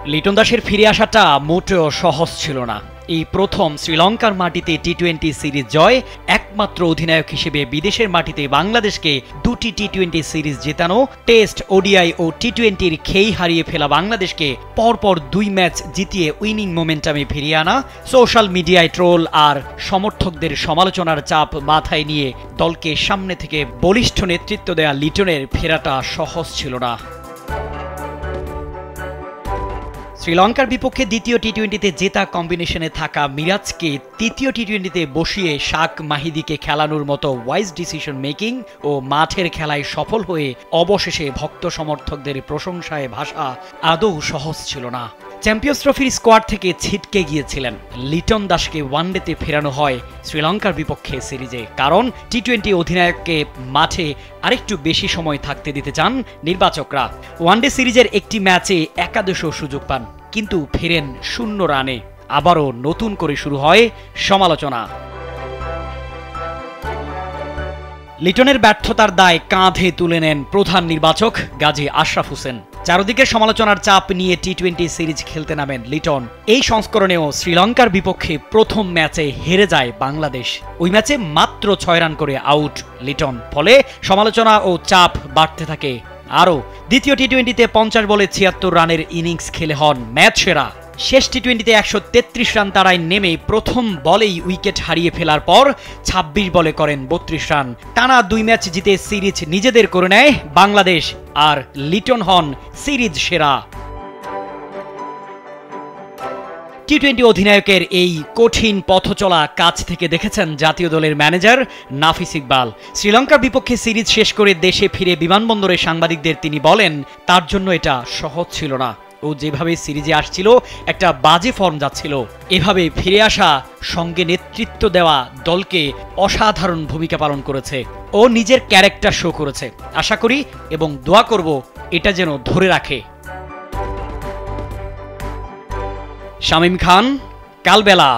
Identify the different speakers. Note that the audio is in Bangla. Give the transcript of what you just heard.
Speaker 1: লিটন দাসের ফিরে আসাটা মোটেও সহজ ছিল না। এই প্রথম শ্রীলঙ্কার মাটিতে টি-20 সিরিজ জয়, একমাত্র অধিনায়ক হিসেবে বিদেশের মাটিতে বাংলাদেশকে দুটি টি-20 সিরিজ জেতানো, টেস্ট, ওডিআই ও টি-20-র খেই হারিয়ে ফেলা বাংলাদেশকে পরপর 2 ম্যাচ জিতিয়ে উইনিং মোমেন্টামে ফিরিয়ে আনা, সোশ্যাল মিডিয়ায় ট্রোল আর সমর্থকদের সমালোচনার চাপ মাথায় নিয়ে দলকে সামনে থেকে বলিষ্ঠ নেতৃত্ব দেয়া লিটনের ফেরাটা সহজ ছিল না। শ্রীলঙ্কার বিপক্ষে দ্বিতীয় টি-20-তে জেতা কম্বিনেশনে থাকা মিরাজকে তৃতীয় টি-20-তে বসিয়ে শাক মাহিদিকে খেলানোর মতো ওয়াইজ ডিসিশন মেকিং ও মাঠের খেলায় সফল হয়ে অবশেষে ভক্ত সমর্থকদের প্রশংসায় ভাসা আদৌ সহজ ছিল না। চ্যাম্পিয়ন্স ট্রফির স্কোয়াড থেকে ছিটকে গিয়েছিলেন লিটন দাসকে ওয়ানডেতে ফেরানো হয় শ্রীলঙ্কার বিপক্ষে সিরিজে, কারণ টি-20 অধিনায়ককে মাঠে আরেকটু বেশি সময় থাকতে দিতে চান নির্বাচকরা। ওয়ানডে সিরিজের একটি ম্যাচে একাদশও সুযোগ পান, কিন্তু ফেরেন 0 রানে। আবারও নতুন করে শুরু হয় সমালোচনা। লিটনের ব্যর্থতার দায় কাঁধে তুলে নেন প্রধান নির্বাচক গাজী আশরাফ হোসেন। চারদিকে সমালোচনার চাপ নিয়ে টি-20 সিরিজ খেলতে নামেন লিটন। এই সংস্করণেও শ্রীলঙ্কার বিপক্ষে প্রথম ম্যাচে হেরে যায় বাংলাদেশ। ওই ম্যাচে মাত্র 6 রান করে আউট লিটন, ফলে সমালোচনা ও চাপ বাড়তে থাকে আরও। দ্বিতীয় টি-20-তে 50 বলে 76 রানের ইনিংস খেলে হন ম্যাচ সেরা। শেষ টি-20-তে 133 রান তাড়ায় নেমে প্রথম বলেই উইকেট হারিয়ে ফেলার পর 26 বলে করেন 32 রান। টানা 2 ম্যাচ জিতে সিরিজ নিজেদের করে নেয় বাংলাদেশ, আর লিটন হন সিরিজ সেরা। টি-20 অধিনায়কের এই কঠিন পথচলা কাছ থেকে দেখেছেন জাতীয় দলের ম্যানেজার নাফিস ইকবাল। শ্রীলঙ্কার বিপক্ষে সিরিজ শেষ করে দেশে ফিরে বিমানবন্দরে সাংবাদিকদের তিনি বলেন, তার জন্য এটা সহজ ছিল না। ও যেভাবে সিরিজে আসছিল একটা বাজে ফর্ম যাচ্ছিল, এভাবে ফিরে আসা সঙ্গে নেতৃত্ব দেওয়া দলকে অসাধারণ ভূমিকা পালন করেছে। ও নিজের ক্যারেক্টার শো করেছে। আশা করি এবং দোয়া করব এটা যেন ধরে রাখে। শামীম খান, কালবেলা।